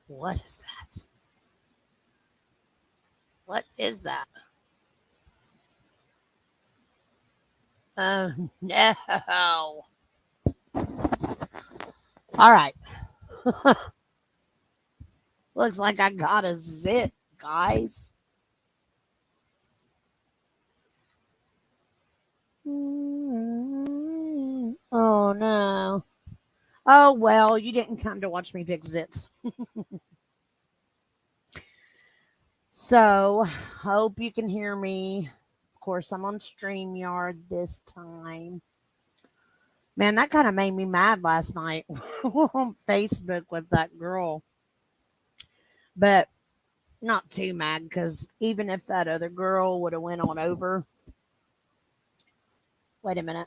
What is that? What is that? Oh, no. All right. Looks like I got a zit, guys. Oh, no. Oh, well, you didn't come to watch me pick zits. So, hope you can hear me. Of course, I'm on StreamYard this time. Man, that kind of made me mad last night on Facebook with that girl. But not too mad because even if that other girl would have went on over, wait a minute.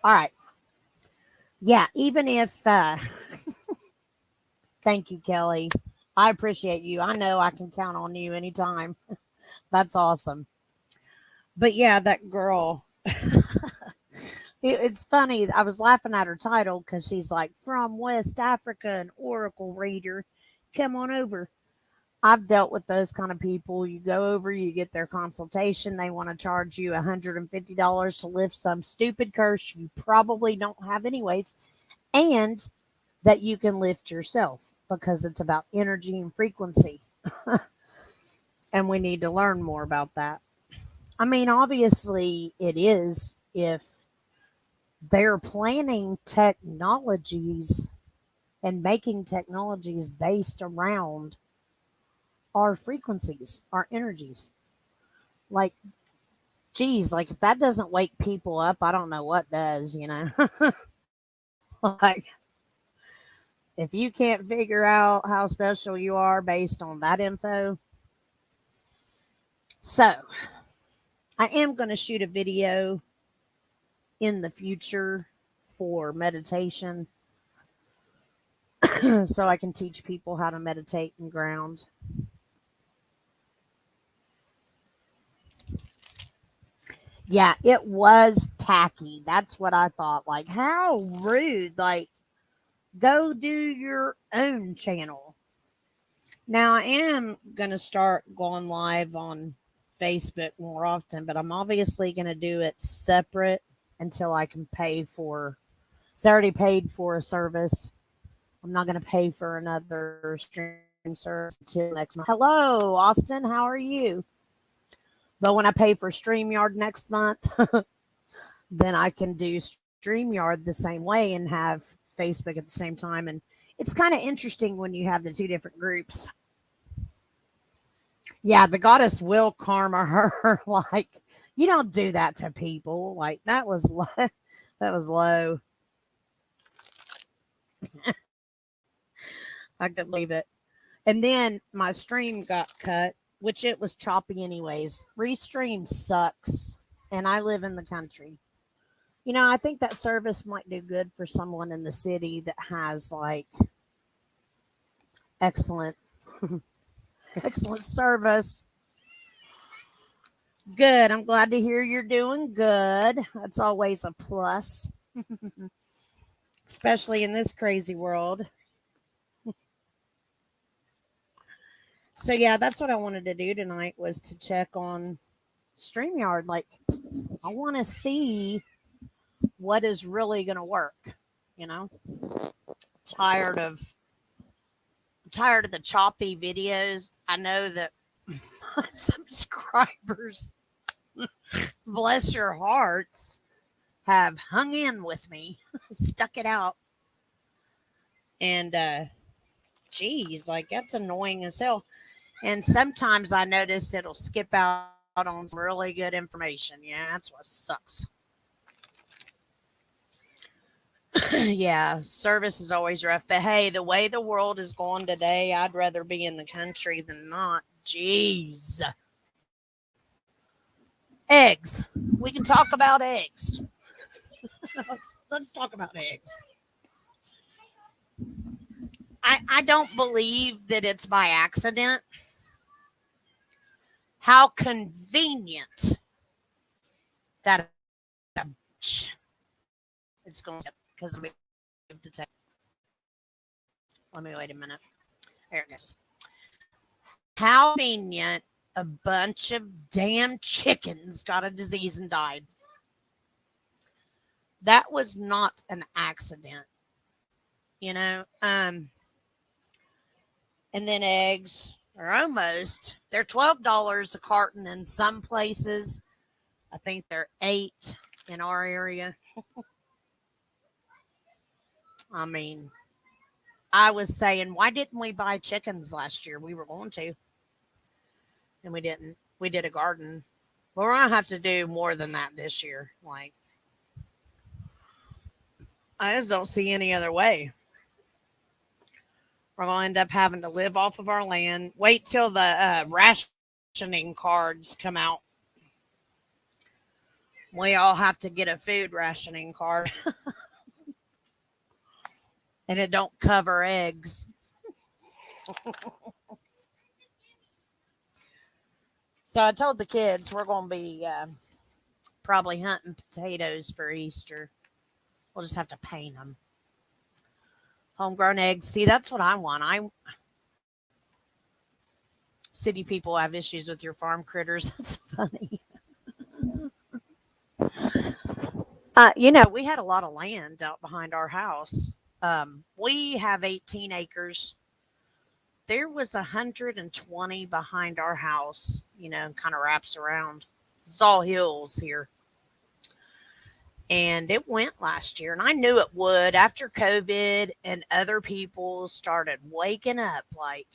All right. Yeah, even if, thank you, Kelly. I appreciate you. I know I can count on you anytime. That's awesome. But yeah, that girl, it's funny. I was laughing at her title because she's like, from West Africa, an oracle reader. Come on over. I've dealt with those kind of people. You go over, you get their consultation. They want to charge you $150 to lift some stupid curse you probably don't have, anyways, and that you can lift yourself because it's about energy and frequency. And we need to learn more about that. I mean, obviously, it is if they're planning technologies and making technologies based around our frequencies, our energies. Like, geez, like if that doesn't wake people up, I don't know what does, you know? Like, if you can't figure out how special you are based on that info. So, I am going to shoot a video in the future for meditation so I can teach people how to meditate and ground. Yeah, it was tacky. That's what I thought. Like, how rude. Like, go do your own channel. Now, I am going to start going live on Facebook more often, but I'm obviously going to do it separate until I can pay for. It's already paid for a service. I'm not going to pay for another streaming service until next month. Hello, Austin. How are you? But when I pay for StreamYard next month, then I can do StreamYard the same way and have Facebook at the same time. And it's kind of interesting when you have the two different groups. Yeah, the goddess will karma her. Like, you don't do that to people. Like, that was low. That was low. I couldn't believe it. And then my stream got cut, which it was choppy anyways. Restream sucks, and I live in the country. You know, I think that service might do good for someone in the city that has like excellent, excellent service. Good. I'm glad to hear you're doing good. That's always a plus, especially in this crazy world. So yeah, that's what I wanted to do tonight was to check on StreamYard. Like, I want to see what is really going to work. You know, tired of tired of the choppy videos. I know that my subscribers, bless your hearts, have hung in with me, stuck it out, and geez, like that's annoying as hell. And sometimes I notice it'll skip out on some really good information. Yeah, that's what sucks. Yeah, service is always rough. But hey, the way the world is going today, I'd rather be in the country than not. Jeez. Eggs. We can talk about eggs. Let's talk about eggs. I don't believe that it's by accident. How convenient that a bitch it's going to because I moved the text. Let me wait a minute. There it goes. How convenient a bunch of damn chickens got a disease and died. That was not an accident, you know. And then eggs are they're $12 a carton in some places. I think they're 8 in our area. I mean, I was saying, why didn't we buy chickens last year? We were going to, and we didn't. We did a garden. But we're gonna have to do more than that this year. Like, I just don't see any other way. We're gonna end up having to live off of our land. Wait till the rationing cards come out. We all have to get a food rationing card, and it don't cover eggs. So I told the kids we're gonna be probably hunting potatoes for Easter. We'll just have to paint them. Homegrown eggs. See, that's what I want. City people have issues with your farm critters. That's funny. We had a lot of land out behind our house. We have 18 acres. There was 120 behind our house. Kind of wraps around. It's all hills here. And it went last year, and I knew it would after COVID and other people started waking up, like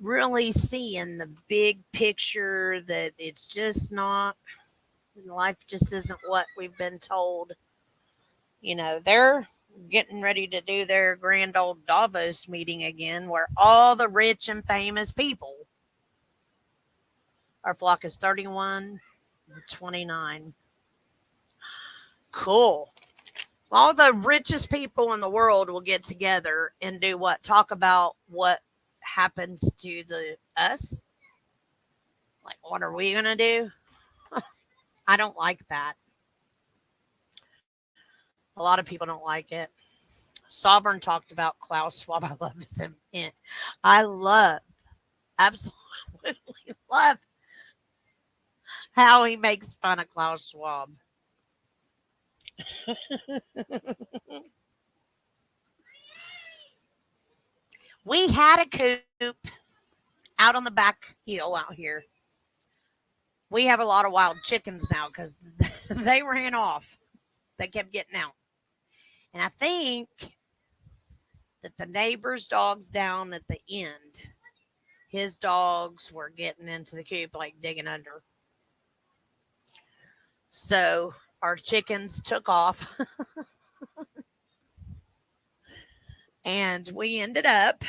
really seeing the big picture that it's just not, life just isn't what we've been told. They're getting ready to do their grand old Davos meeting again, where all the rich and famous people, our flock is 31, 29. Cool. All the richest people in the world will get together and do what? Talk about what happens to us? Like, what are we going to do? I don't like that. A lot of people don't like it. Sovereign talked about Klaus Schwab. I love him. I absolutely love how he makes fun of Klaus Schwab. We had a coop out on the back hill out here. We have a lot of wild chickens now because they ran off. They kept getting out. And I think that the neighbor's dogs down at the end, his dogs were getting into the coop, like digging under. So our chickens took off. And we ended up,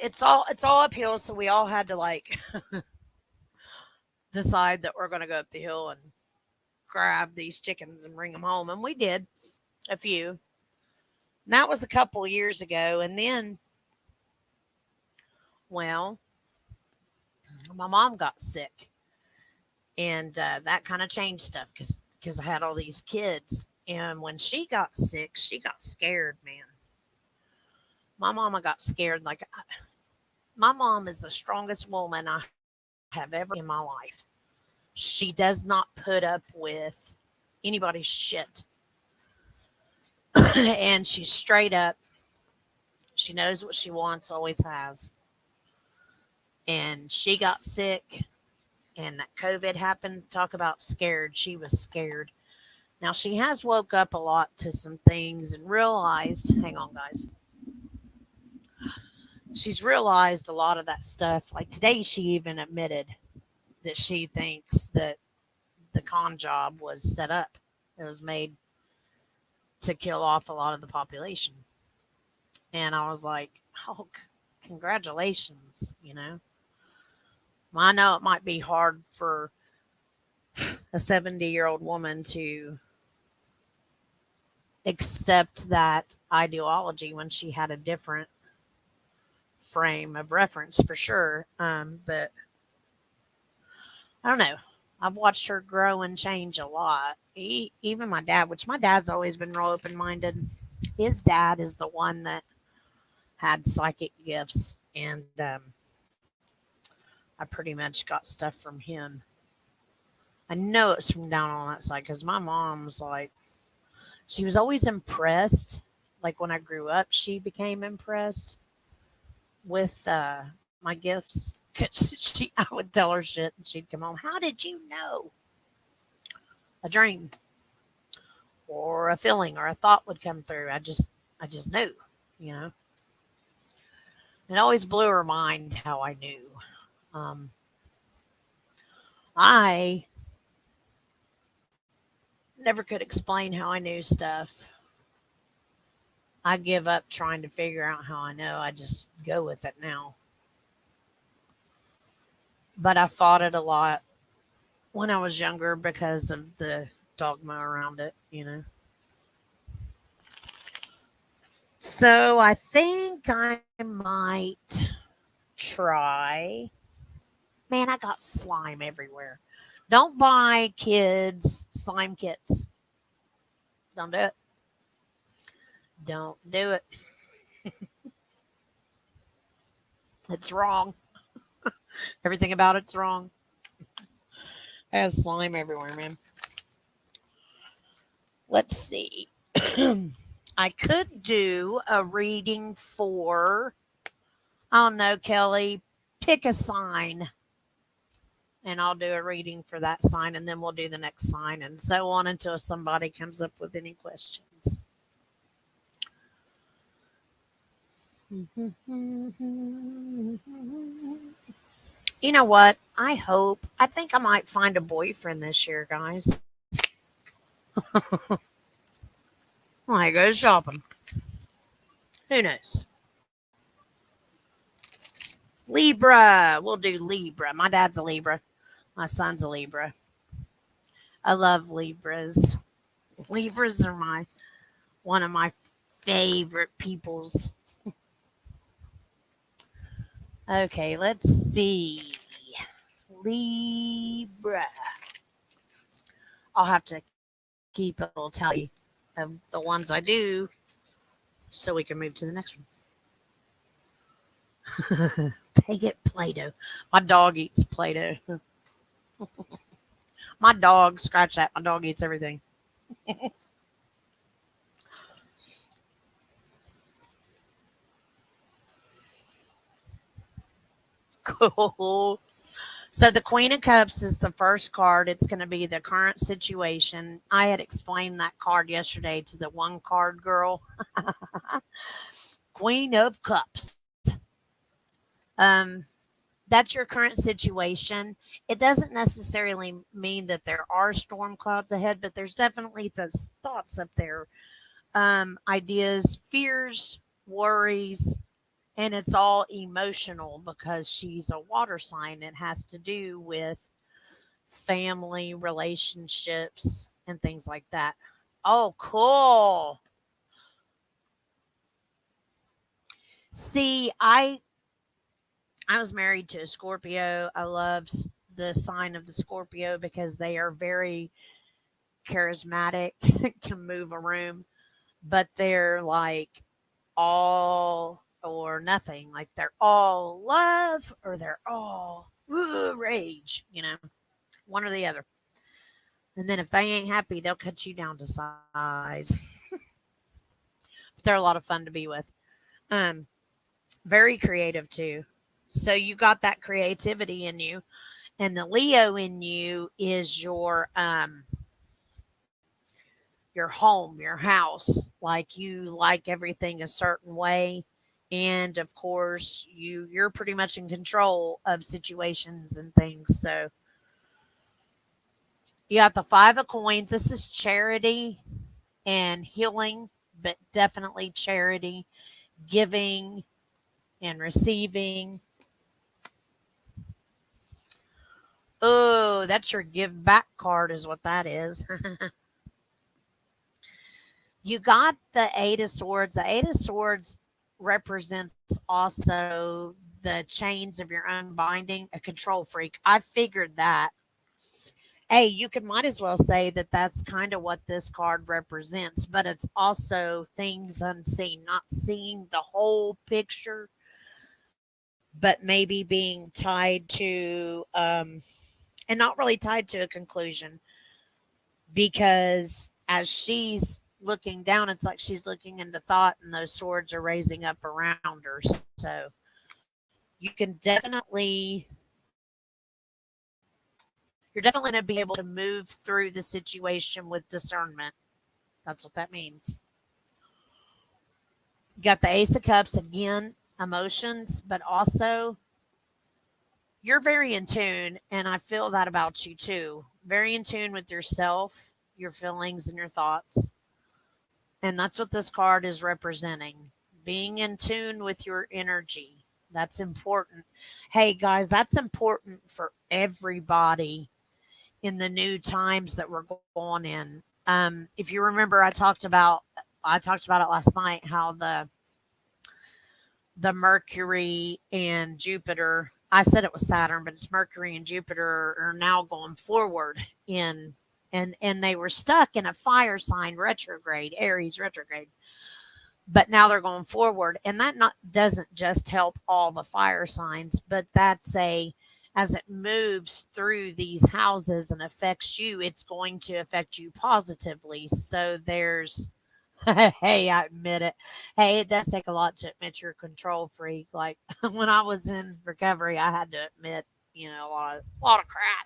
it's all uphill, so we all had to like decide that we're going to go up the hill and grab these chickens and bring them home. And we did a few. And that was a couple years ago. And then, well, my mom got sick. And that kind of changed stuff because I had all these kids. And when she got sick, she got scared, man. My mama got scared. Like, my mom is the strongest woman I have ever in my life. She does not put up with anybody's shit. And she's straight up. She knows what she wants, always has. And she got sick, and that COVID happened. Talk about scared. She was scared. Now, she has woke up a lot to some things and realized, hang on, guys. She's realized a lot of that stuff. Like today, she even admitted that she thinks that the con job was set up. It was made to kill off a lot of the population. And I was like, oh, congratulations, I know it might be hard for a 70-year-old woman to accept that ideology when she had a different frame of reference for sure. But I don't know. I've watched her grow and change a lot. Even my dad, which my dad's always been real open minded. His dad is the one that had psychic gifts, and I pretty much got stuff from him. I know it's from down on that side because my mom's like, she was always impressed. Like when I grew up, she became impressed with my gifts. 'Cause I would tell her shit and she'd come home. How did you know? A dream or a feeling or a thought would come through. I just knew, you know. It always blew her mind how I knew. Um, I never could explain how I knew stuff. I give up trying to figure out how I know. I just go with it now. But I fought it a lot when I was younger because of the dogma around it, you know. So I think I might try. Man, I got slime everywhere. Don't buy kids slime kits. Don't do it. Don't do it. It's wrong. Everything about it's wrong. It has slime everywhere, man. Let's see. I could do a reading for, I don't know, Kelly, pick a sign. And I'll do a reading for that sign, and then we'll do the next sign, and so on until somebody comes up with any questions. You know what? I think I might find a boyfriend this year, guys. I go shopping. Who knows? Libra. We'll do Libra. My dad's a Libra. My son's a Libra. I love Libras. Libras are one of my favorite peoples. Okay, let's see. Libra. I'll have to keep a little tally of the ones I do so we can move to the next one. Take it, Play Doh. My dog eats Play Doh. My dog, scratch that. My dog eats everything. Cool. So the Queen of Cups is the first card. It's going to be the current situation. I had explained that card yesterday to the one card girl. Queen of Cups. Um, that's your current situation. It doesn't necessarily mean that there are storm clouds ahead, but there's definitely those thoughts up there, ideas, fears, worries, and it's all emotional because she's a water sign. It has to do with family relationships and things like that. Oh, cool. See, I was married to a Scorpio. I love the sign of the Scorpio because they are very charismatic, can move a room, but they're like all or nothing. Like they're all love or they're all rage, one or the other. And then if they ain't happy, they'll cut you down to size. But they're a lot of fun to be with. Um, Very creative too. So you got that creativity in you, and the Leo in you is your home, your house. Like you like everything a certain way, and of course you're pretty much in control of situations and things. So you got the Five of Coins. This is charity and healing, but definitely charity, giving and receiving. Oh, that's your give back card, is what that is. You got the Eight of Swords. The Eight of Swords represents also the chains of your own binding, a control freak. I figured that. Hey, you could might as well say that that's kind of what this card represents, but it's also things unseen, not seeing the whole picture, but maybe being tied to, and not really tied to a conclusion, because as she's looking down, it's like she's looking into thought, and those swords are raising up around her. So you can definitely, you're definitely going to be able to move through the situation with discernment. That's what that means. You got the Ace of Cups again, emotions, but also you're very in tune, and I feel that about you too. Very in tune with yourself, your feelings, and your thoughts. And that's what this card is representing. Being in tune with your energy. That's important. Hey guys, that's important for everybody in the new times that we're going in. If you remember, I talked about it last night how the Mercury and Jupiter, I said it was Saturn, but it's Mercury and Jupiter are now going forward in, and they were stuck in a fire sign retrograde, Aries retrograde. But now they're going forward, and that not doesn't just help all the fire signs, but that's a, as it moves through these houses and affects you, it's going to affect you positively. So there's hey, I admit it. Hey, it does take a lot to admit you're a control freak. Like when I was in recovery, I had to admit, a lot of crap.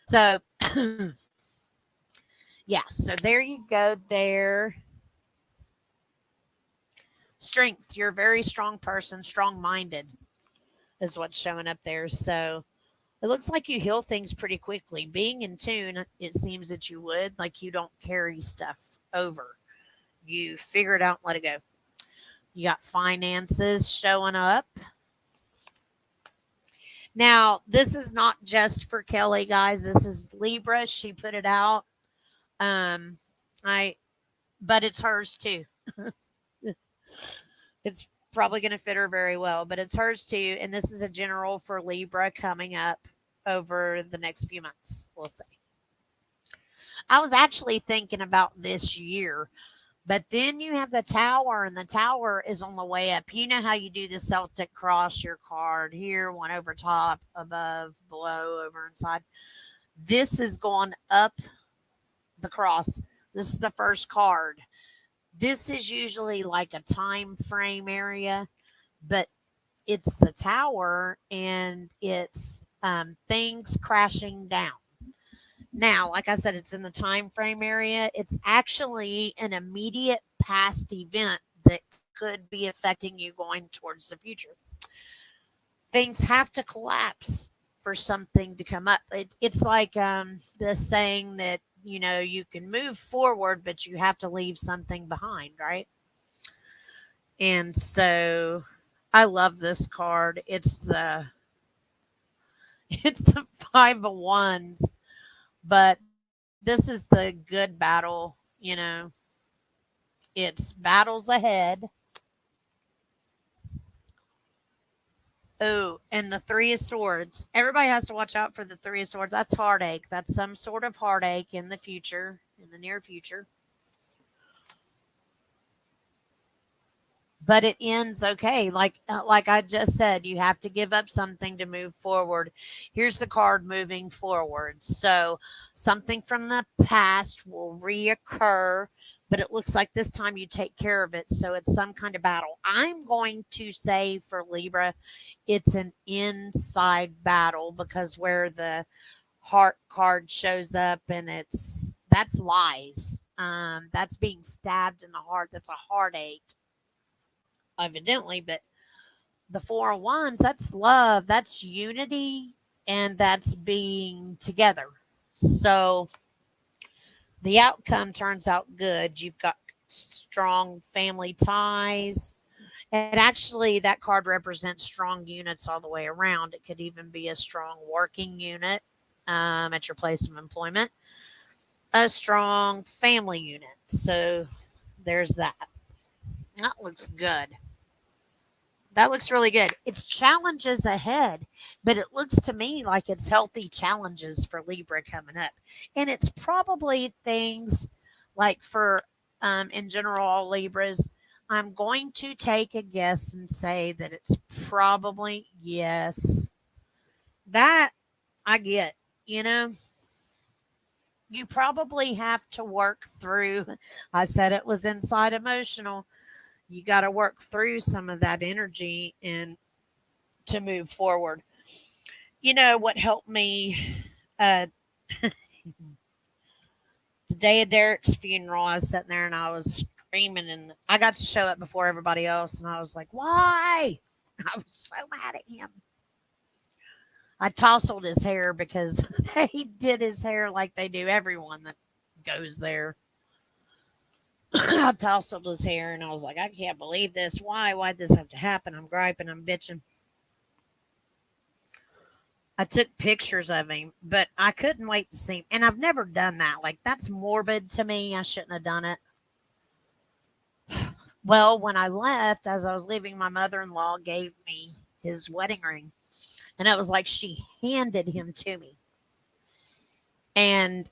So yeah, so there you go there. Strength. You're a very strong person, strong minded is what's showing up there. So it looks like you heal things pretty quickly. Being in tune, it seems that you would, like you don't carry stuff over. You figure it out and let it go. You got finances showing up. Now, this is not just for Kelly, guys. This is Libra. She put it out. Um, I, but it's hers too. It's probably going to fit her very well, but it's hers too. And this is a general for Libra coming up over the next few months. We'll see. I was actually thinking about this year, but then you have the tower, and the tower is on the way up. You know how you do the Celtic cross, your card here, one over top, above, below, over inside. This is going up the cross. This is the first card. This is usually like a time frame area, but it's the tower, and it's things crashing down. Now, like I said, it's in the time frame area. It's actually an immediate past event that could be affecting you going towards the future. Things have to collapse for something to come up. It's like the saying that, you can move forward, but you have to leave something behind, right? And so I love this card. It's the Five of Wands, but this is the good battle. It's battles ahead. Oh, and the Three of Swords. Everybody has to watch out for the Three of Swords. That's heartache. That's some sort of heartache in the future, in the near future. But it ends okay. Like I just said, you have to give up something to move forward. Here's the card moving forward. So something from the past will reoccur, but it looks like this time you take care of it. So it's some kind of battle. I'm going to say for Libra, it's an inside battle, because where the heart card shows up, and that's lies. That's being stabbed in the heart. That's a heartache, evidently. But the Four of Wands, that's love, that's unity, and that's being together. So the outcome turns out good. You've got strong family ties. And actually, that card represents strong units all the way around. It could even be a strong working unit at your place of employment, a strong family unit. So there's that. That looks good. That looks really good. It's challenges ahead, but it looks to me like it's healthy challenges for Libra coming up. And it's probably things like for, in general, all Libras, I'm going to take a guess and say that it's probably yes. That I get, you know, you probably have to work through. I said it was inside emotional. You got to work through some of that energy and to move forward. You know what helped me, uh, the day of Derek's funeral? I was sitting there and I was screaming, and I got to show up before everybody else, and I was like, "Why?" I was so mad at him. I tousled his hair because they did his hair like they do everyone that goes there. I tousled his hair and I was like, I can't believe this. Why? Why'd this have to happen? I'm griping, I'm bitching. I took pictures of him, but I couldn't wait to see him. And I've never done that. Like, that's morbid to me. I shouldn't have done it. Well, when I left, as I was leaving, my mother in law gave me his wedding ring. And it was like she handed him to me. And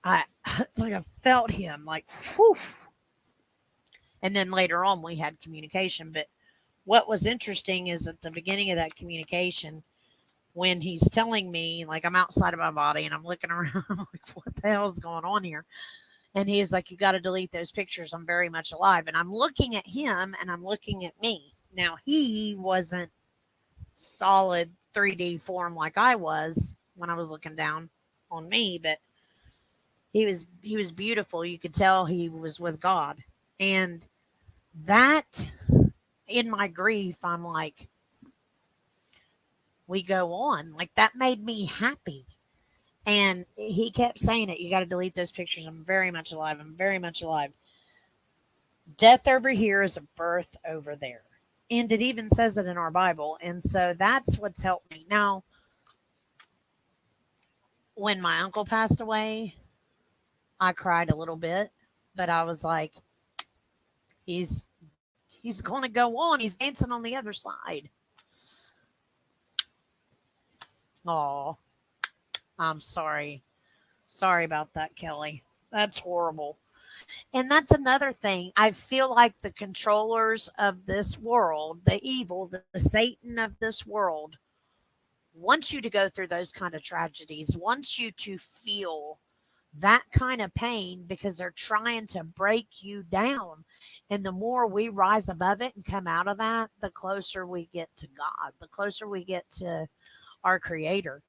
it's like I felt him, like, whew. And then later on, we had communication. But what was interesting is at the beginning of that communication, when he's telling me, like, I'm outside of my body and I'm looking around, I'm like, what the hell is going on here? And he's like, you got to delete those pictures. I'm very much alive. And I'm looking at him and I'm looking at me. Now, he wasn't solid 3D form like I was when I was looking down on me, but he was beautiful. You could tell he was with God. And that, in my grief, I'm like, we go on. Like, that made me happy. And he kept saying it. You got to delete those pictures. I'm very much alive. I'm very much alive. Death over here is a birth over there. And it even says it in our Bible. And so that's what's helped me. Now, when my uncle passed away, I cried a little bit, but I was like, he's he's going to go on. He's dancing on the other side. Oh, I'm sorry. Sorry about that, Kelly. That's horrible. And that's another thing. I feel like the controllers of this world, the evil, the Satan of this world, wants you to go through those kind of tragedies, wants you to feel that kind of pain because they're trying to break you down. And the more we rise above it and come out of that, the closer we get to God, the closer we get to our Creator.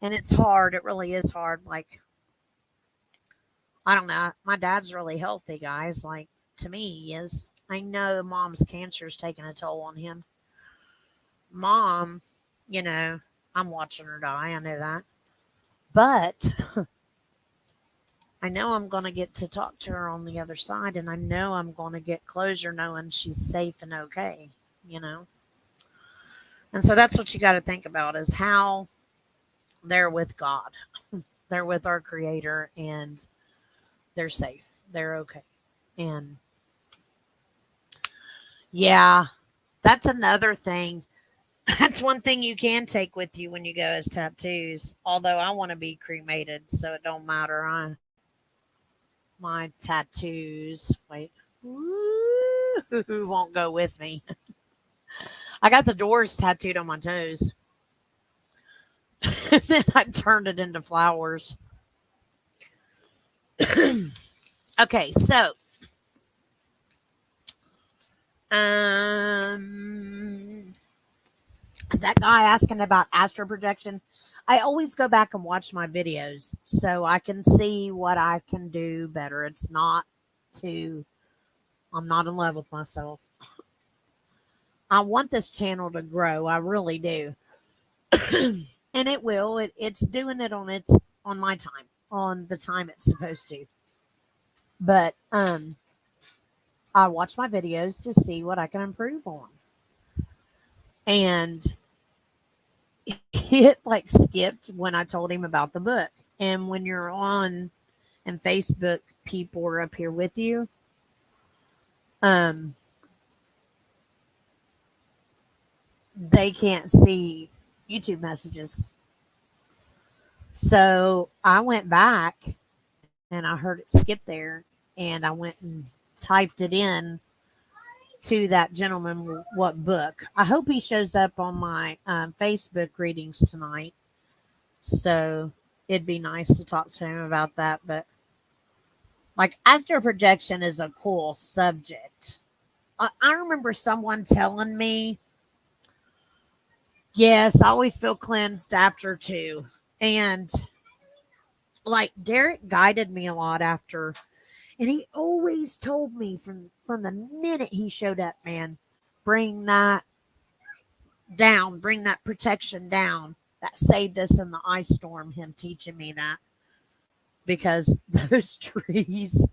And it's hard. It really is hard. Like, I don't know. My dad's really healthy, guys. Like, to me, he is. I know mom's cancer's taking a toll on him. Mom, you know, I'm watching her die. I know that. But I know I'm going to get to talk to her on the other side, and I know I'm going to get closure knowing she's safe and okay, you know? And so that's what you got to think about is how they're with God. They're with our Creator, and they're safe. They're okay. And yeah, that's another thing. That's one thing you can take with you when you go as tattoos. Although I want to be cremated, so it don't matter. My tattoos, wait, who won't go with me? I got the doors tattooed on my toes. And then I turned it into flowers. Okay, so um that guy asking about astral projection, I always go back and watch my videos so I can see what I can do better. It's not too, I'm not in love with myself. I want this channel to grow. I really do. And it will. It's doing it on my time, on the time it's supposed to. But I watch my videos to see what I can improve on. And it like skipped when I told him about the book. And when you're on and Facebook people are up here with you, um they can't see YouTube messages. So I went back and I heard it skip there, and I went and typed it in to that gentleman what book. I hope he shows up on my Facebook readings tonight. So it'd be nice to talk to him about that. But like astral projection is a cool subject. I remember someone telling me, yes, I always feel cleansed after too. And like Derek guided me a lot after, and he always told me from the minute he showed up, man, bring that down, bring that protection down. That saved us in the ice storm, him teaching me that, because those trees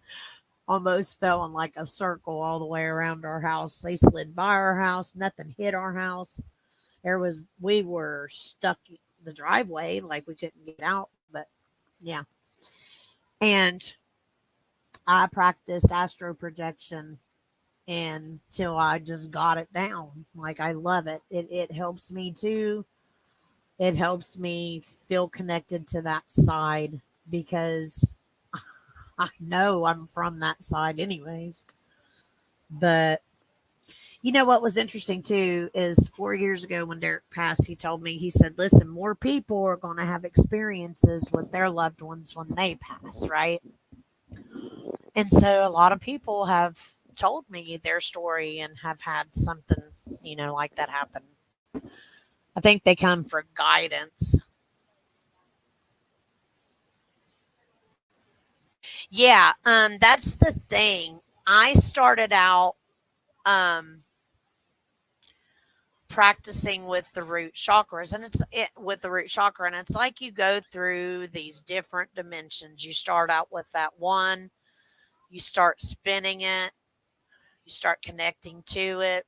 almost fell in like a circle all the way around our house. They slid by our house, nothing hit our house. We were stuck in the driveway, like we couldn't get out, but yeah. And I practiced astro projection until I just got it down. Like I love it. It helps me too. It helps me feel connected to that side because I know I'm from that side anyways. But you know what was interesting too is 4 years ago when Derek passed, he told me, he said, listen, more people are going to have experiences with their loved ones when they pass, right? And so a lot of people have told me their story and have had something, like that happen. I think they come for guidance. Yeah, that's the thing. I started out um practicing with the root chakras, and with the root chakra, and it's like you go through these different dimensions. You start out with that one, you start spinning it, you start connecting to it.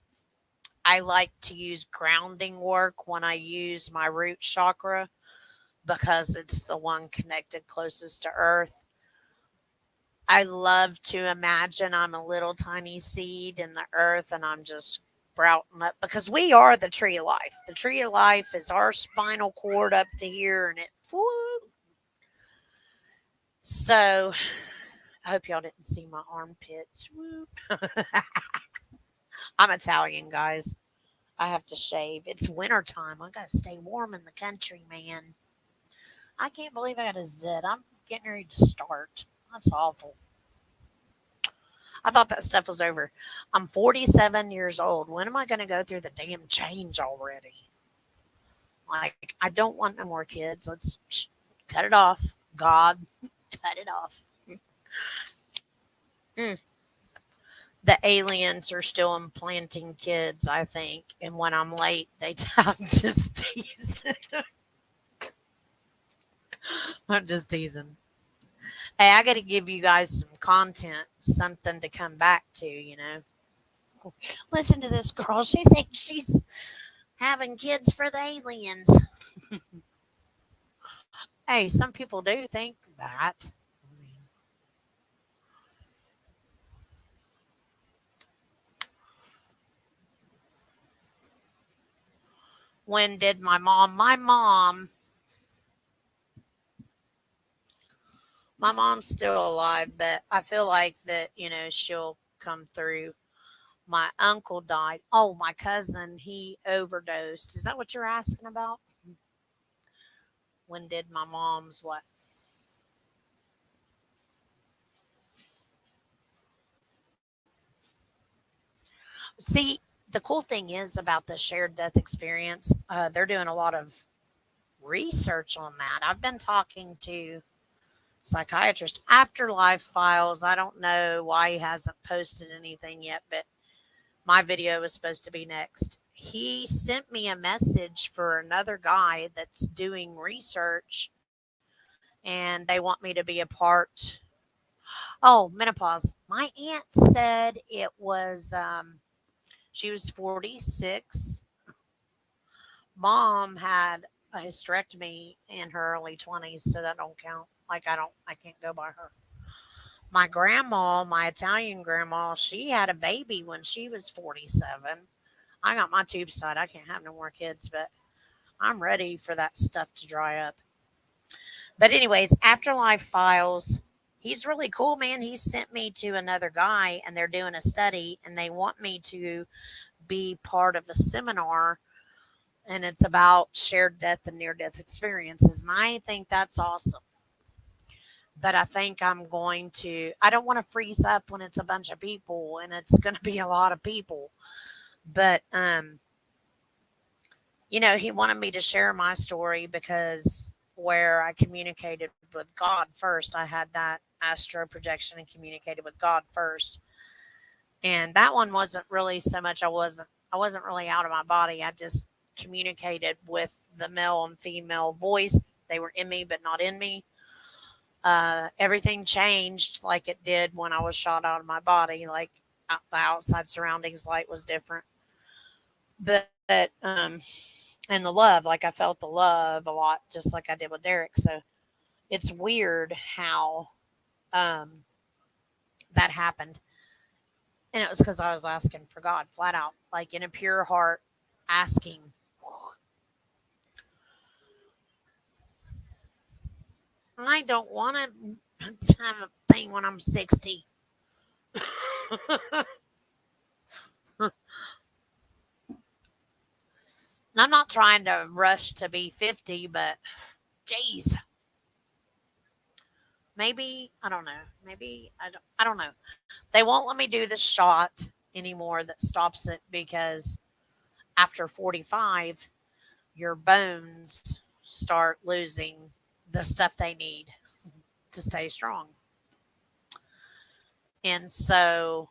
I like to use grounding work when I use my root chakra because it's the one connected closest to earth. I love to imagine I'm a little tiny seed in the earth and I'm just sprouting up, because we are the tree of life. The tree of life is our spinal cord up to here, and woo. So I hope y'all didn't see my armpits. Woo. I'm Italian, guys. I have to shave. It's winter time. I gotta stay warm in the country, man. I can't believe I got a zit. I'm getting ready to start. That's awful. I thought that stuff was over. I'm 47 years old. When am I going to go through the damn change already? Like, I don't want no more kids. Let's cut it off. God, cut it off. Mm. The aliens are still implanting kids, I think. And when I'm late, I'm just teasing. I'm just teasing. Hey, I got to give you guys some content, something to come back to. Listen to this girl. She thinks she's having kids for the aliens. Hey, some people do think that. When did my mom's still alive, but I feel like that, she'll come through. My uncle died. Oh, my cousin, he overdosed. Is that what you're asking about? When did my mom's what? See, the cool thing is about the shared death experience, they're doing a lot of research on that. I've been talking to psychiatrist, Afterlife Files. I don't know why he hasn't posted anything yet, but my video was supposed to be next. He sent me a message for another guy that's doing research, and they want me to be a part. Oh, menopause. My aunt said it was, she was 46. Mom had a hysterectomy in her early 20s, so that don't count. Like, I can't go by her. My grandma, my Italian grandma, she had a baby when she was 47. I got my tubes tied. I can't have no more kids, but I'm ready for that stuff to dry up. But anyways, Afterlife Files, he's really cool, man. He sent me to another guy and they're doing a study and they want me to be part of a seminar and it's about shared death and near death experiences. And I think that's awesome. But I think I'm going to, I don't want to freeze up when it's a bunch of people and it's going to be a lot of people. But, he wanted me to share my story because where I communicated with God first, I had that astro projection and communicated with God first. And that one wasn't really so much I wasn't really out of my body. I just communicated with the male and female voice. They were in me but not in me. Everything changed like it did when I was shot out of my body. Like the outside surroundings light was different. But and the love, like I felt the love a lot, just like I did with Derek. So it's weird how um, that happened. And it was because I was asking for God flat out, like in a pure heart, asking. And I don't want to have a thing when I'm 60. I'm not trying to rush to be 50, but geez, maybe, I don't know. Maybe, I don't know. They won't let me do the shot anymore that stops it because after 45, your bones start losing the stuff they need to stay strong. And so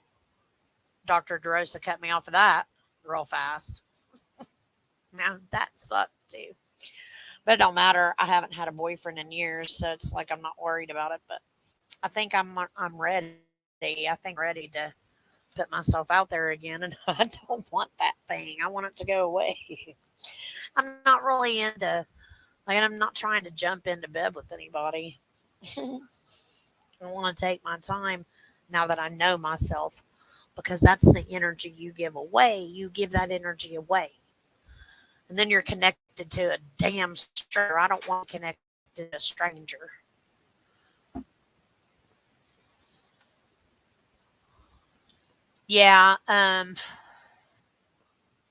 Dr. DeRosa cut me off of that real fast. Now that sucked too. But it don't matter. I haven't had a boyfriend in years, so it's like I'm not worried about it. But I think I'm ready. I think I'm ready to put myself out there again, and I don't want that thing. I want it to go away. I'm not really into like I'm not trying to jump into bed with anybody. I want to take my time now that I know myself because that's the energy you give away. You give that energy away. And then you're connected to a damn stranger. I don't want to be connected to a stranger. Yeah,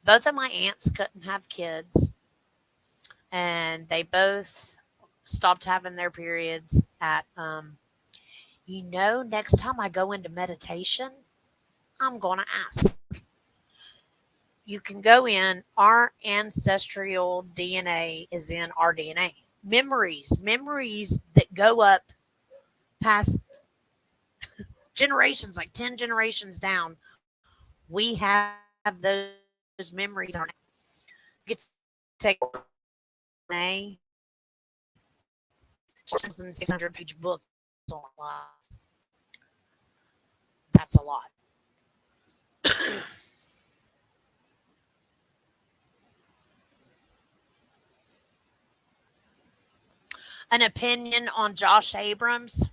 both of my aunts couldn't have kids, and they both stopped having their periods at, next time I go into meditation, I'm going to ask. You can go in, our ancestral DNA is in our DNA. Memories that go up past generations, like 10 generations down, we have those memories in our you get to take DNA, 600-page book on life. That's a lot. An opinion on Josh Abrams.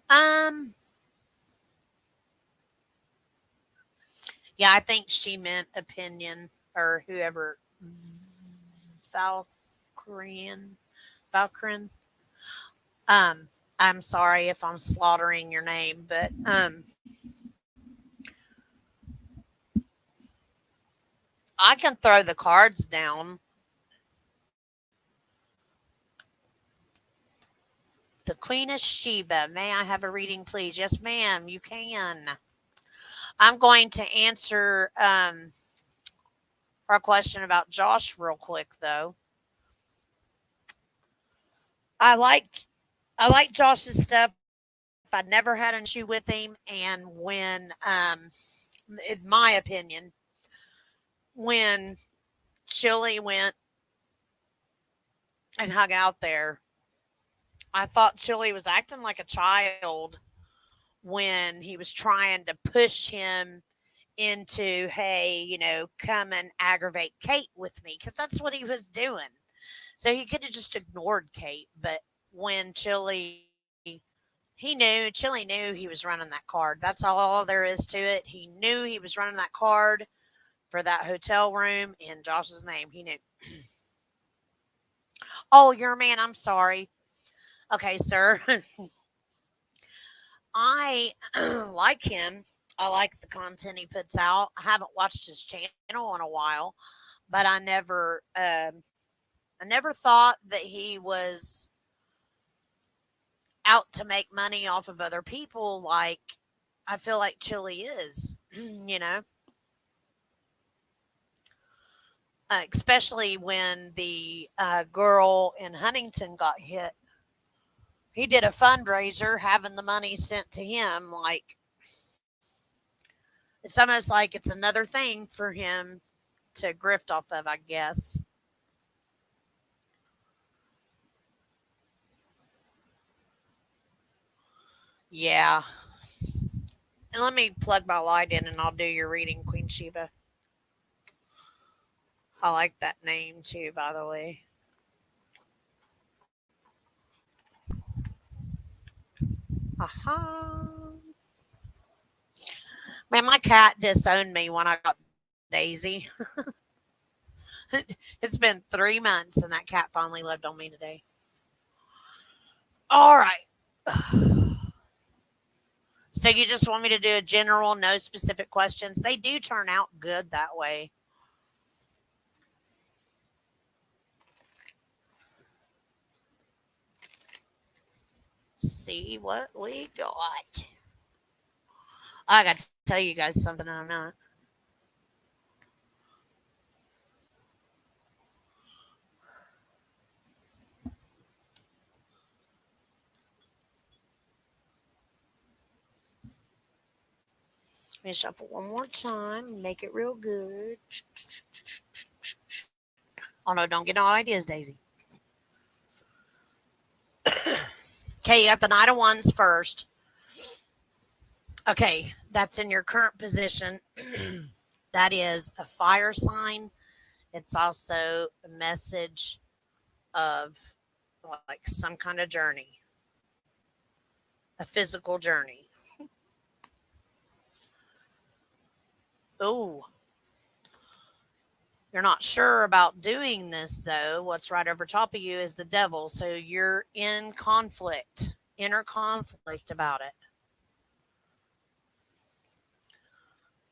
Um, yeah, I think she meant opinion or whoever. Valkyrian, Valkyrin. I'm sorry if I'm slaughtering your name, but I can throw the cards down. The Queen of Sheba. May I have a reading, please? Yes, ma'am. You can. I'm going to answer our question about Josh real quick, though. I liked I liked Josh's stuff. I never had an issue with him, and when in my opinion, when Chili went and hung out there, I thought Chili was acting like a child when he was trying to push him into, hey, come and aggravate Kate with me, because that's what he was doing. So he could have just ignored Kate, but when Chili Chili knew he was running that card. That's all there is to it. He knew he was running that card for that hotel room in Josh's name. He knew. Oh, you're a man. I'm sorry. Okay, sir. I like him. I like the content he puts out. I haven't watched his channel in a while, but I never thought that he was out to make money off of other people like I feel like Chili is, you know, especially when the girl in Huntington got hit. He did a fundraiser having the money sent to him. Like, it's almost like it's another thing for him to grift off of, I guess. Yeah. And let me plug my light in and I'll do your reading, Queen Sheba. I like that name too, by the way. Aha. Man, my cat disowned me when I got Daisy. It's been 3 months and that cat finally loved on me today. All right. So you just want me to do a general, no specific questions? They do turn out good that way. See what we got. I got to tell you guys something in a minute. Let me shuffle one more time. Make it real good. Oh no, don't get no ideas, Daisy. Okay, you got the Knight of Wands first. Okay, that's in your current position. That is a fire sign. It's also a message of like some kind of journey, a physical journey. Oh, you're not sure about doing this though. What's right over top of you is the devil. So you're in conflict, inner conflict about it.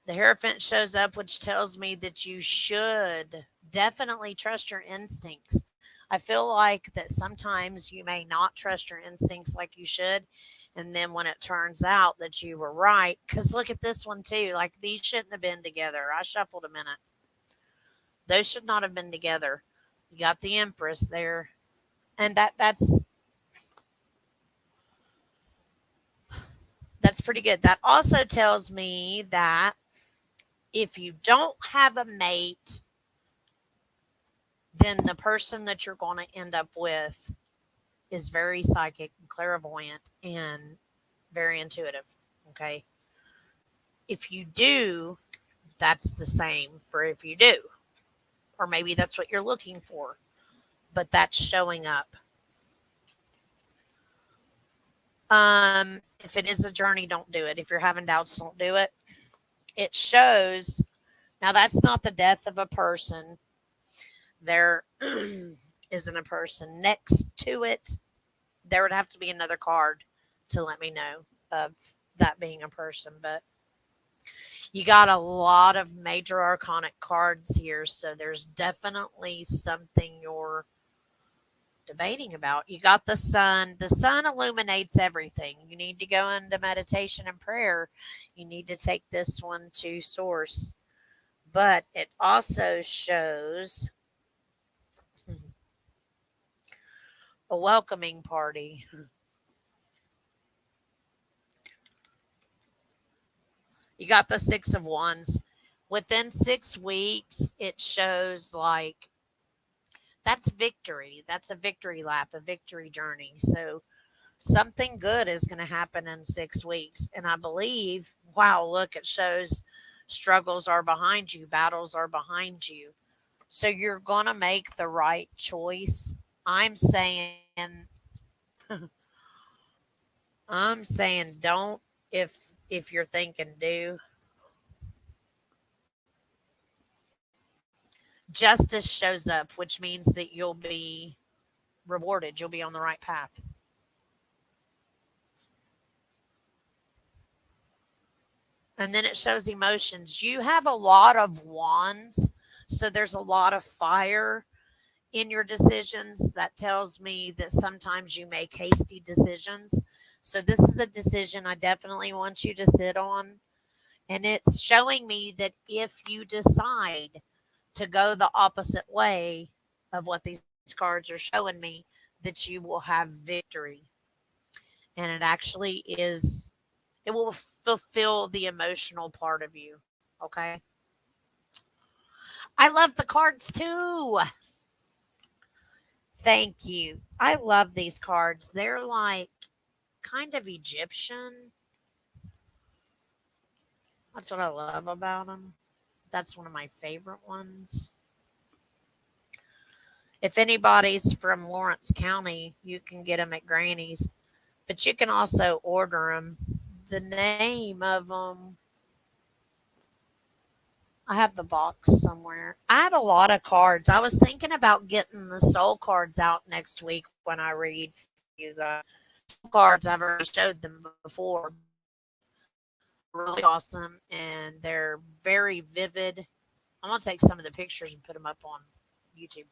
The Hierophant shows up, which tells me that you should definitely trust your instincts. I feel like that sometimes you may not trust your instincts like you should. And then when it turns out that you were right, because look at this one too, like these shouldn't have been together. I shuffled a minute. Those should not have been together. You got the Empress there. And that's pretty good. That also tells me that if you don't have a mate, then the person that you're going to end up with is very psychic and clairvoyant and very intuitive. Okay. If you do, that's the same for if you do. Or maybe that's what you're looking for, but that's showing up. If it is a journey, don't do it. If you're having doubts, don't do it. It shows, now that's not the death of a person. There isn't a person next to it. There would have to be another card to let me know of that being a person, but you got a lot of major arcanic cards here, so there's definitely something you're debating about. You got the sun. The sun illuminates everything. You need to go into meditation and prayer. You need to take this one to source. But it also shows a welcoming party. You got the Six of Wands. Within 6 weeks, it shows like that's victory. That's a victory lap, a victory journey. So something good is going to happen in 6 weeks. And I believe, wow, look, it shows struggles are behind you, battles are behind you. So you're going to make the right choice. I'm saying I'm saying don't if you're thinking do. Justice shows up, which means that you'll be rewarded. You'll be on the right path. And then it shows emotions. You have a lot of wands, so there's a lot of fire in your decisions. That tells me that sometimes you make hasty decisions. So this is a decision I definitely want you to sit on. And it's showing me that if you decide to go the opposite way of what these cards are showing me, that you will have victory. And it actually is, it will fulfill the emotional part of you. Okay. I love the cards too. Thank you. I love these cards. They're like kind of Egyptian. That's what I love about them. That's one of my favorite ones. If anybody's from Lawrence County, you can get them at Granny's, but you can also order them. The name of them, I have the box somewhere. I have a lot of cards. I was thinking about getting the soul cards out next week when I read for you guys. Soul cards, I've already showed them before. They're really awesome and they're very vivid. I'm going to take some of the pictures and put them up on YouTube.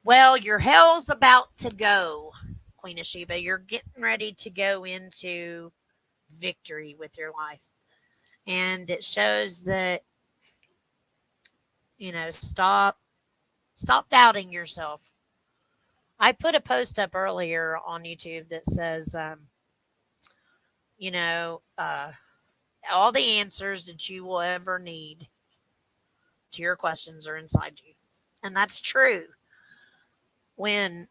Well, your hell's about to go, Queen of Sheba. You're getting ready to go into victory with your life. And it shows that, stop doubting yourself. I put a post up earlier on YouTube that says, you know, all the answers that you will ever need to your questions are inside you. And that's true. When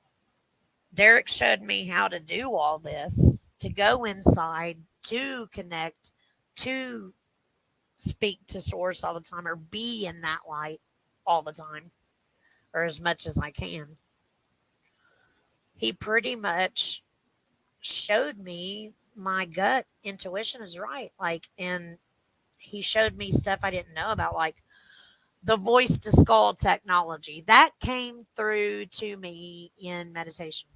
Derek showed me how to do all this, to go inside, to connect, to speak to source all the time, or be in that light all the time, or as much as I can. He pretty much showed me my gut intuition is right. And he showed me stuff I didn't know about, like the voice to skull technology that came through to me in meditation.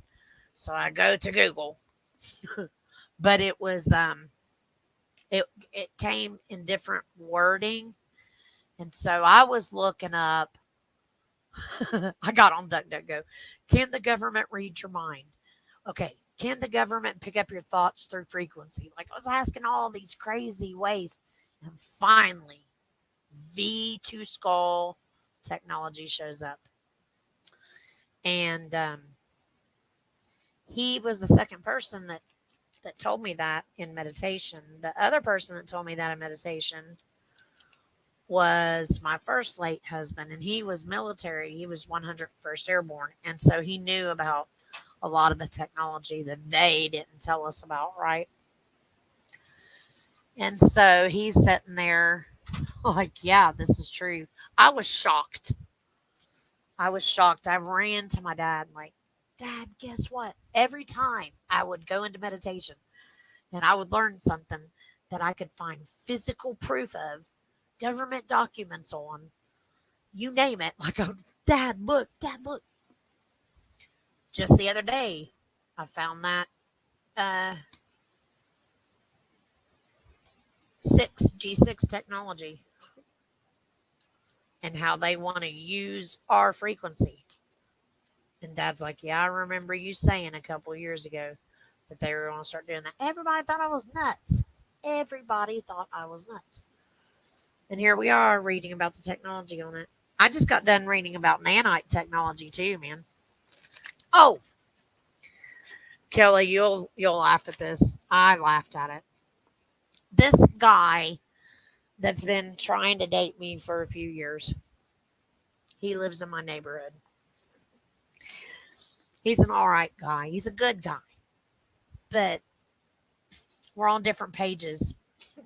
So I go to Google, but it came in different wording, and so I was looking up. I got on DuckDuckGo. Can the government read your mind? Okay. Can the government pick up your thoughts through frequency? Like I was asking all these crazy ways, and finally, V2 Skull technology shows up, and he was the second person that told me that in meditation. The other person that told me that in meditation was my first late husband, and he was military. He was 101st Airborne, and so he knew about a lot of the technology that they didn't tell us about, right? And so he's sitting there like, yeah, this is true. I was shocked. I was shocked. I ran to my dad, like, Dad, guess what? Every time I would go into meditation and I would learn something that I could find physical proof of, government documents on, you name it. Like, oh, Dad, look. Just the other day, I found that uh, G6 technology and how they want to use our frequency. And Dad's like, yeah, I remember you saying a couple years ago that they were going to start doing that. Everybody thought I was nuts. Everybody thought I was nuts. And here we are reading about the technology on it. I just got done reading about nanite technology too, man. Oh, Kelly, you'll laugh at this. I laughed at it. This guy that's been trying to date me for a few years. He lives in my neighborhood. He's an all right guy. He's a good guy. But we're on different pages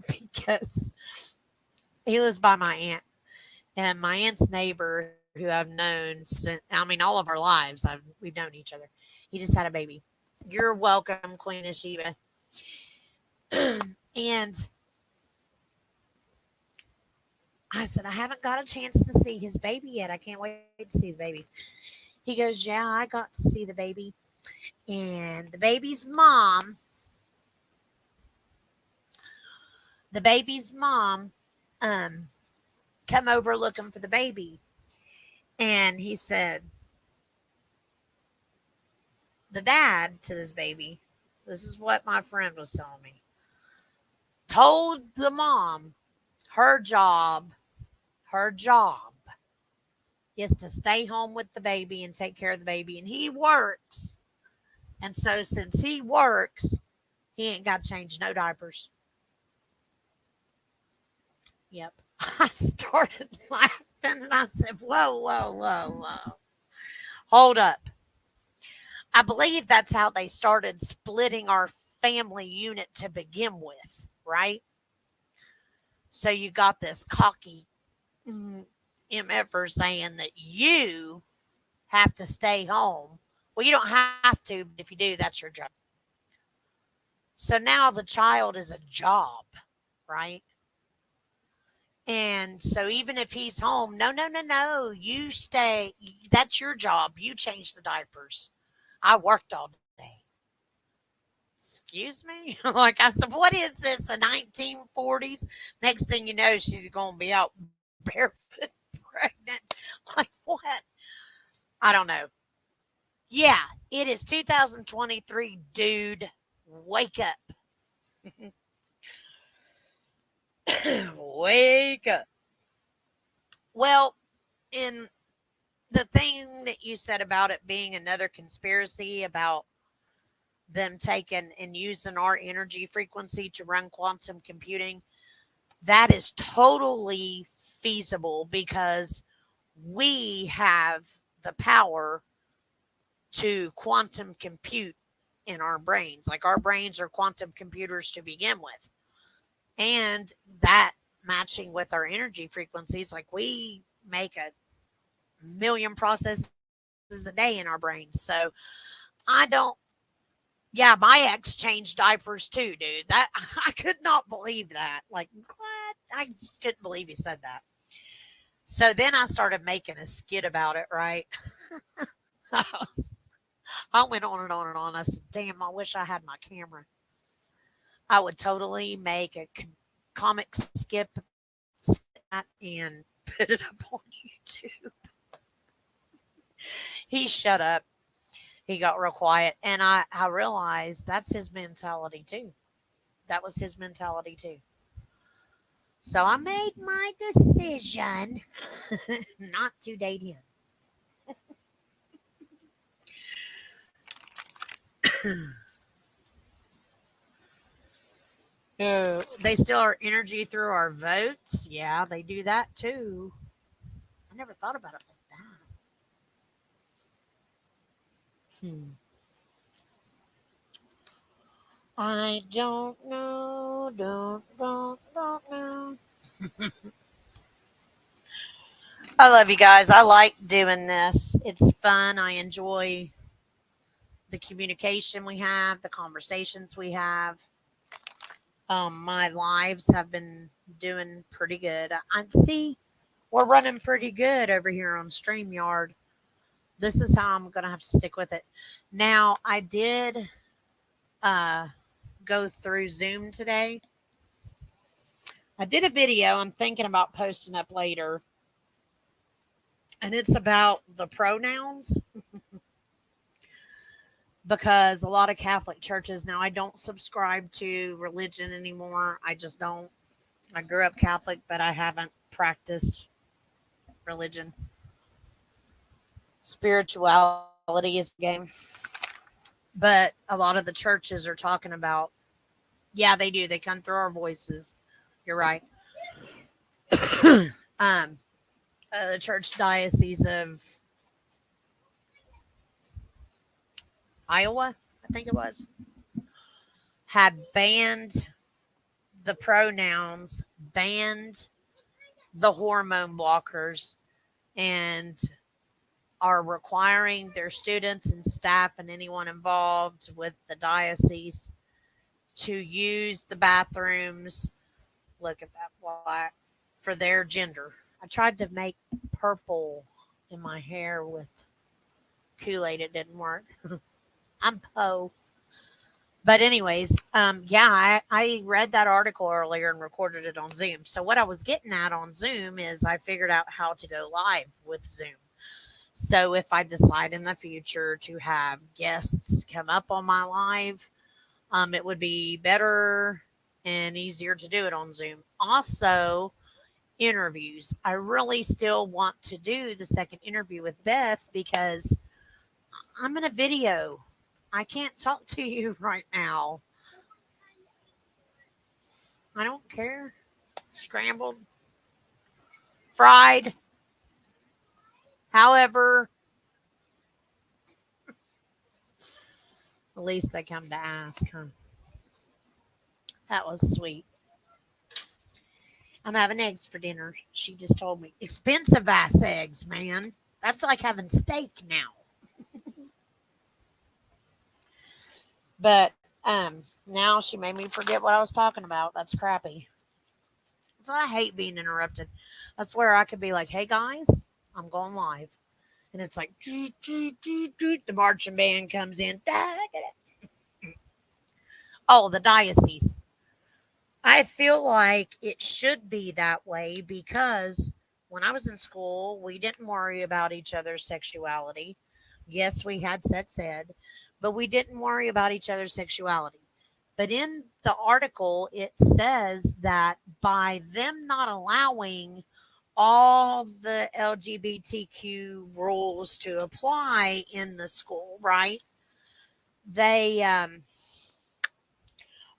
because he lives by my aunt. And my aunt's neighbor, who I've known since, I mean, all of our lives, we've known each other. He just had a baby. You're welcome, Queen of Sheba. And I said, I haven't got a chance to see his baby yet. I can't wait to see the baby. He goes, yeah, I got to see the baby. And the baby's mom, um, come over looking for the baby. And he said, the dad to this baby, this is what my friend was telling me, told the mom her job is to stay home with the baby and take care of the baby. And he works. And so since he works, he ain't got to change no diapers. Yep. I started laughing and I said, whoa, whoa, whoa, whoa. Hold up. I believe that's how they started splitting our family unit to begin with, right? So you got this cocky MFer saying that you have to stay home. Well, you don't have to, but if you do, that's your job. So now the child is a job, right? And so even if he's home, no, no, no, no, you stay. That's your job. You change the diapers. I worked all day. Excuse me? Like I said, what is this, the 1940s? Next thing you know, she's going to be out barefoot pregnant. Like what? I don't know. Yeah, it is 2023, dude. Wake up. Wake up. Well, in the thing that you said about it being another conspiracy about them taking and using our energy frequency to run quantum computing, that is totally feasible because we have the power to quantum compute in our brains. Like our brains are quantum computers to begin with. And that matching with our energy frequencies, like we make a million processes a day in our brains. So I don't, yeah, my ex changed diapers too, dude. That I could not believe that. Like, what? I just couldn't believe he said that. So then I started making a skit about it, right? I, was, I went on and on and on. I said, damn, I wish I had my camera. I would totally make a comic skit and put it up on YouTube. He shut up. He got real quiet. And I realized that's his mentality too. That was his mentality too. So I made my decision not to date him. They steal our energy through our votes. Yeah, they do that too. I never thought about it like that. Hmm. I don't know, don't know. I love you guys. I like doing this. It's fun. I enjoy the communication we have, the conversations we have. My lives have been doing pretty good. I see we're running pretty good over here on StreamYard. This is how I'm going to have to stick with it. Now, I did uh, go through Zoom today. I did a video I'm thinking about posting up later, and it's about the pronouns because a lot of Catholic churches now, I don't subscribe to religion anymore. I just don't. I grew up Catholic, but I haven't practiced religion. Spirituality is the game. But a lot of the churches are talking about, yeah, they do. They come through our voices. You're right. um, the Church Diocese of Iowa, I think it was, had banned the pronouns, banned the hormone blockers, and are requiring their students and staff and anyone involved with the diocese to use the bathrooms. Look at that black for their gender. I tried to make purple in my hair with Kool-Aid. It didn't work. I'm Poe. But anyways, yeah, I read that article earlier and recorded it on Zoom. So what I was getting at on Zoom is I figured out how to go live with Zoom. So if I decide in the future to have guests come up on my live, it would be better and easier to do it on Zoom. Also, interviews. I really still want to do the second interview with Beth because I'm in a video. I can't talk to you right now. I don't care. Scrambled, fried, however, at least they come to ask, huh? That was sweet. I'm having eggs for dinner. She just told me. Expensive ass eggs, man. That's like having steak now. But now she made me forget what I was talking about. That's crappy. So I hate being interrupted. I swear I could be like, hey guys, I'm going live. And it's like, the marching band comes in. Oh, the diocese. I feel like it should be that way because when I was in school, we didn't worry about each other's sexuality. Yes, we had sex ed, but we didn't worry about each other's sexuality. But in the article, it says that by them not allowing all the LGBTQ rules to apply in the school, right? They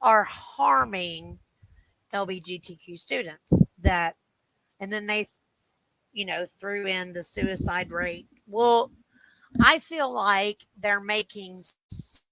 are harming LGBTQ students that, and then they, threw in the suicide rate. Well, I feel like they're making such